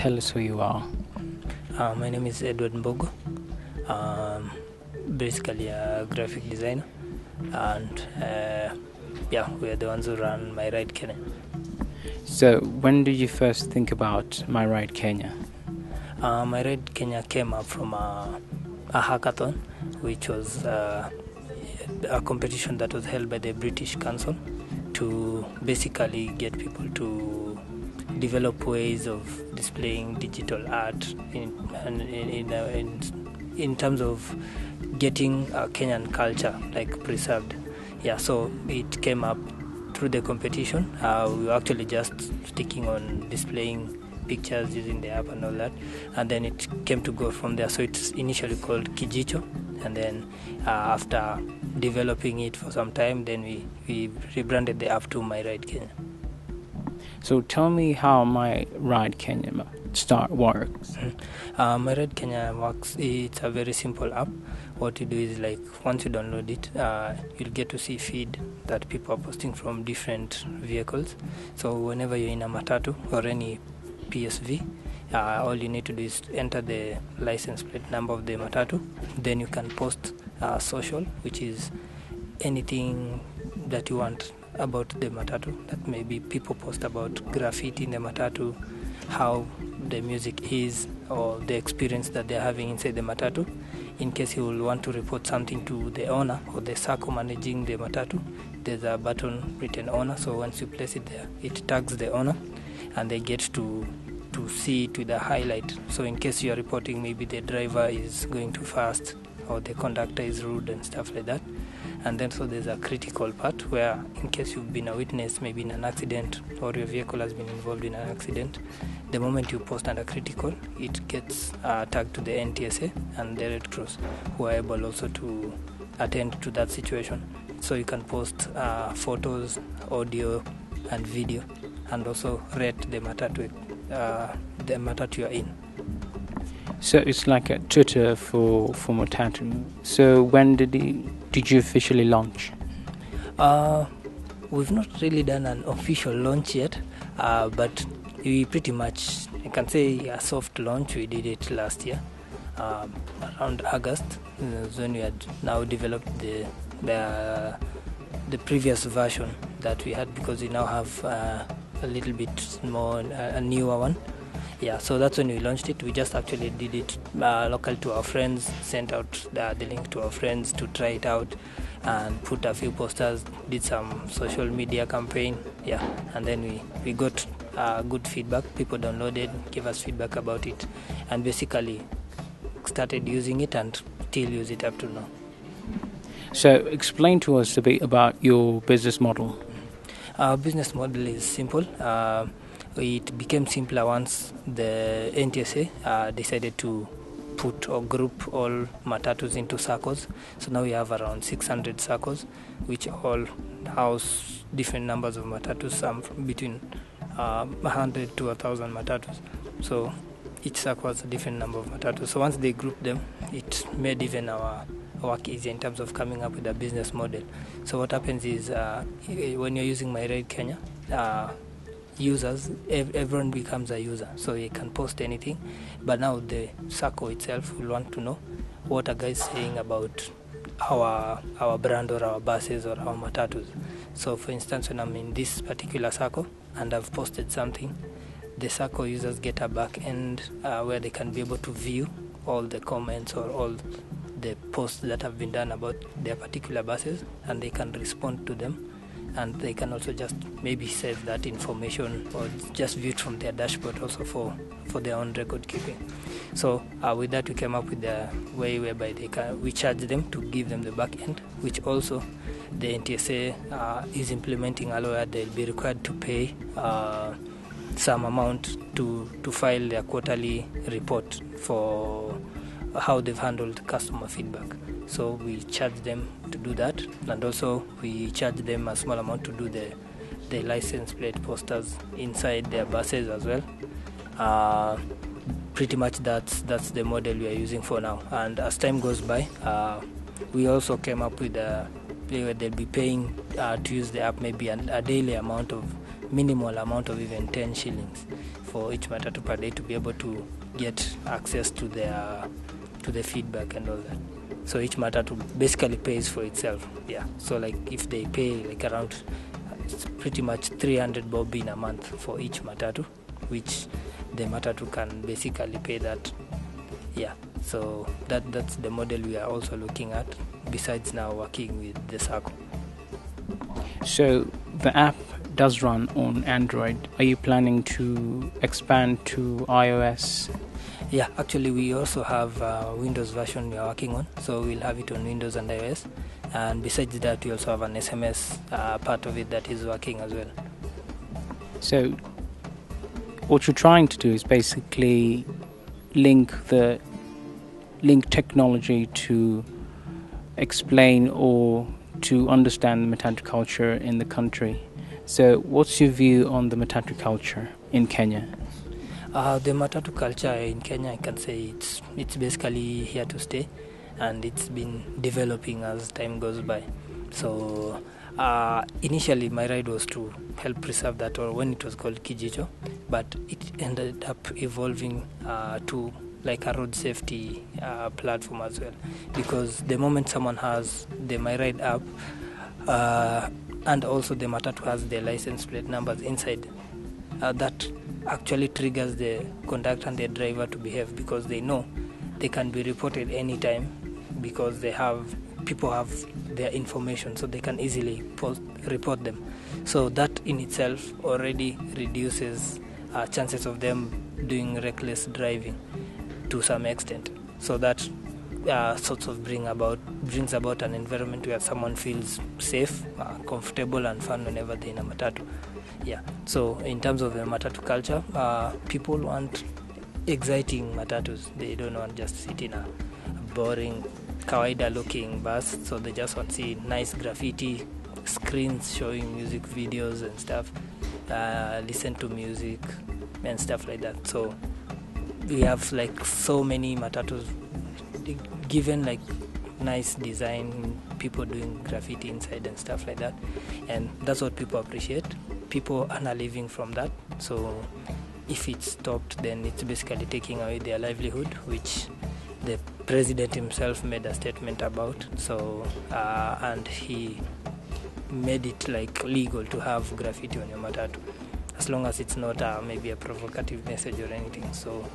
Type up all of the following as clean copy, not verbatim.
tell us who you are? My name is Edward Mbogo. Basically a graphic designer, and we are the ones who run MyRide Kenya. So, when did you first think about MyRide Kenya? MyRide Kenya came up from a hackathon, which was a competition that was held by the British Council to basically get people to develop ways of displaying digital art in terms of getting Kenyan culture preserved. So it came up through the competition. We were actually just sticking on displaying pictures using the app and all that, and then it came to go from there. So it's initially called Kijicho, and then after developing it for some time, then we rebranded the app to MyRide Kenya. So tell me how MyRide Kenya works. MyRide Kenya works. It's a very simple app. What you do is once you download it, you'll get to see feed that people are posting from different vehicles. So whenever you're in a matatu or any PSV, all you need to do is enter the license plate number of the matatu. Then you can post social, which is anything that you want about the matatu. That maybe people post about graffiti in the matatu, how the music is, or the experience that they're having inside the matatu. In case you will want to report something to the owner or the circle managing the matatu, there's a button written owner. So once you place it there, it tags the owner, and they get to see it with a highlight. So in case you are reporting maybe the driver is going too fast or the conductor is rude and stuff like that. And then so there's a critical part where in case you've been a witness maybe in an accident or your vehicle has been involved in an accident, the moment you post under critical, it gets tagged to the NTSA and the Red Cross, who are able also to attend to that situation. So you can post photos, audio and video, and also rate the matatu you're in. So it's like a Twitter for matatu. So when did you officially launch? We've not really done an official launch yet, but we pretty much, I can say a soft launch. We did it last year, around August, when we had now developed the previous version that we had, because we now have a little bit more, a newer one. So that's when we launched it. We just actually did it local to our friends, sent out the link to our friends to try it out, and put a few posters, did some social media campaign, and then we got good feedback. People downloaded, gave us feedback about it, and basically started using it and still use it up to now. So explain to us a bit about your business model. Our business model is simple. It became simpler once the NTSA decided to put or group all matatus into circles. So now we have around 600 circles, which all house different numbers of matatus, some between 100 to 1,000 matatus. So each circle has a different number of matatus. So once they grouped them, it made even our work easier in terms of coming up with a business model. So what happens is when you're using MyRide Kenya, users, everyone becomes a user, so you can post anything, but now the circle itself will want to know what a guy is saying about our brand or our buses or our matatus. So for instance, when I'm in this particular circle and I've posted something, the circle users get a back end where they can be able to view all the comments or all the posts that have been done about their particular buses, and they can respond to them. And they can also just maybe save that information or just view it from their dashboard also for their own record keeping. So with that, we came up with a way whereby we charge them to give them the back end, which also the NTSA is implementing a law where they'll be required to pay some amount to file their quarterly report for how they've handled customer feedback. So we charge them to do that, and also we charge them a small amount to do the license plate posters inside their buses as well. Pretty much that's the model we are using for now. And as time goes by, we also came up with a way where they'll be paying to use the app maybe a daily amount of minimal amount of even 10 shillings for each matatu per day to be able to get access to the feedback and all that. So each matatu basically pays for itself. Yeah. So like if they pay like around, it's pretty much 300 bob in a month for each matatu, which the matatu can basically pay that. Yeah. So that's the model we are also looking at, besides now working with the circle. So the app does run on Android. Are you planning to expand to iOS? Yeah, actually we also have a Windows version we are working on, so we'll have it on Windows and iOS. And besides that, we also have an SMS part of it that is working as well. So what you're trying to do is basically link technology to explain or to understand the matatu culture in the country. So what's your view on the matatu culture in Kenya? The matatu culture in Kenya, I can say it's basically here to stay, and it's been developing as time goes by. So initially MyRide was to help preserve that, or when it was called Kijicho, but it ended up evolving to like a road safety platform as well, because the moment someone has the MyRide app and also the matatu has the license plate numbers inside, that actually triggers the conductor and the driver to behave, because they know they can be reported anytime, because people have their information, so they can easily report them. So that in itself already reduces chances of them doing reckless driving to some extent. So that sorts of brings about an environment where someone feels safe, comfortable and fun whenever they're in a matatu. Yeah. So in terms of the matatu culture, people want exciting matatus. They don't want just sit in a boring, kawaida looking bus. So they just want to see nice graffiti, screens showing music videos and stuff, listen to music and stuff like that. So we have like so many matatus given like nice design, people doing graffiti inside and stuff like that, and that's what people appreciate. People earn a living from that, so if it's stopped, then it's basically taking away their livelihood, which the president himself made a statement about. So and he made it like legal to have graffiti on your matatu, as long as it's not maybe a provocative message or anything. So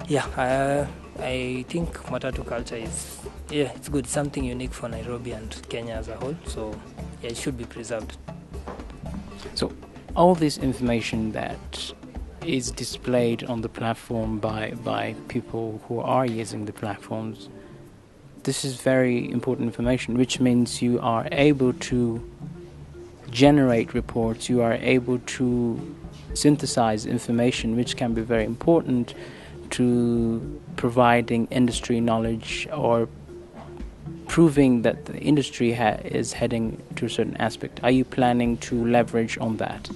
yeah, I think matatu culture it's good, something unique for Nairobi and Kenya as a whole. So yeah, it should be preserved. So all this information that is displayed on the platform by people who are using the platforms, this is very important information, which means you are able to generate reports, you are able to synthesize information, which can be very important to providing industry knowledge or proving that the industry is heading to a certain aspect. Are you planning to leverage on that?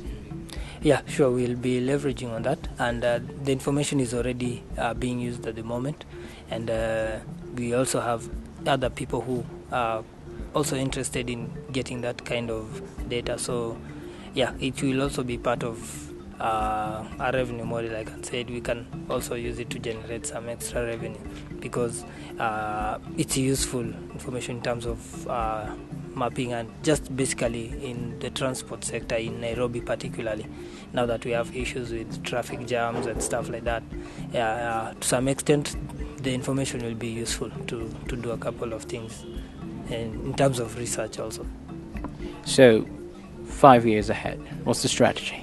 Yeah, sure, we'll be leveraging on that, and the information is already being used at the moment, and we also have other people who are also interested in getting that kind of data. So yeah, it will also be part of our revenue model. Like I said, we can also use it to generate some extra revenue, because it's useful information in terms of mapping, and just basically in the transport sector in Nairobi particularly, now that we have issues with traffic jams and stuff like that. To some extent the information will be useful to do a couple of things, and in terms of research also. So 5 years ahead, what's the strategy?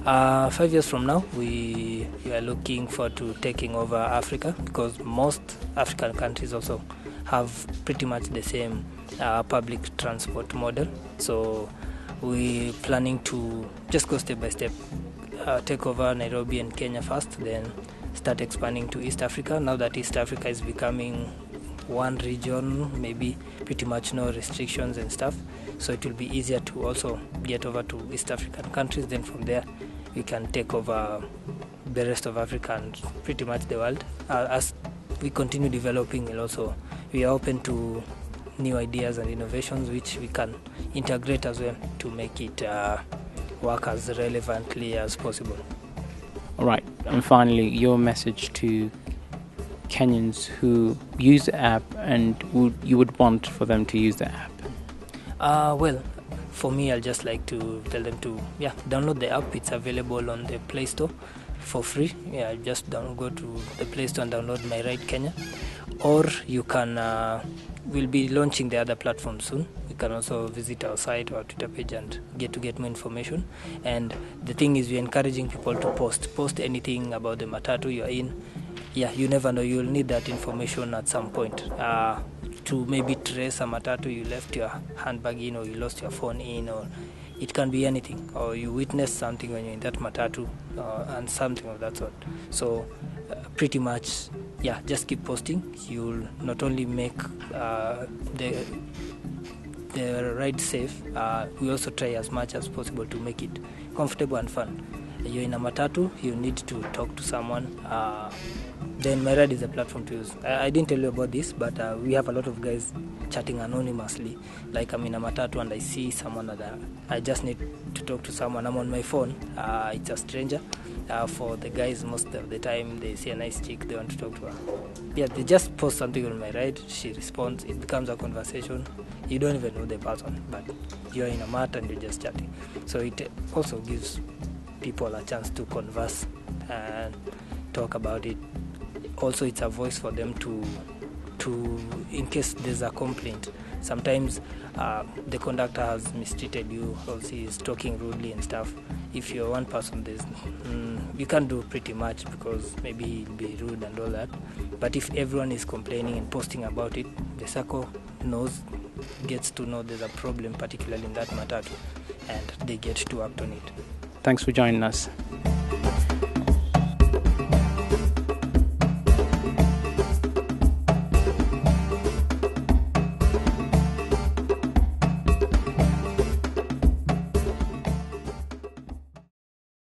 5 years from now, we are looking forward to taking over Africa, because most African countries also have pretty much the same public transport model. So we're planning to just go step by step, take over Nairobi and Kenya first, then start expanding to East Africa. Now that East Africa is becoming one region, maybe pretty much no restrictions and stuff, so it will be easier to also get over to East African countries. Then from there we can take over the rest of Africa and pretty much the world. As we continue developing, we are open to new ideas and innovations which we can integrate as well to make it work as relevantly as possible. All right, and finally, your message to Kenyans who use the app and you would want for them to use the app. Well, for me, I'll just like to tell them to download the app. It's available on the Play Store for free. Just go to the Play Store and download MyRide Kenya, or you can we'll be launching the other platforms soon. You can also visit our site or Twitter page and get more information. And the thing is, we're encouraging people to post anything about the matatu you're in. You never know, you'll need that information at some point to maybe trace a matatu you left your handbag in, or you lost your phone in, or it can be anything, or you witnessed something when you're in that matatu and something of that sort. So pretty much, just keep posting. You'll not only make the ride safe, we also try as much as possible to make it comfortable and fun. You're in a matatu, you need to talk to someone. Then MyRide is a platform to use. I didn't tell you about this, but we have a lot of guys chatting anonymously. Like I'm in a matatu and I see someone that I just need to talk to someone. I'm on my phone. It's a stranger. For the guys, most of the time they see a nice chick, they want to talk to her. They just post something on MyRide. She responds. It becomes a conversation. You don't even know the person, but you're in a mat and you're just chatting. So it also gives people a chance to converse and talk about it. Also, it's a voice for them to in case there's a complaint. Sometimes the conductor has mistreated you, or he's talking rudely and stuff. If you're one person, you can't do pretty much, because maybe he'll be rude and all that. But if everyone is complaining and posting about it, the circle gets to know there's a problem, particularly in that matatu, and they get to act on it. Thanks for joining us.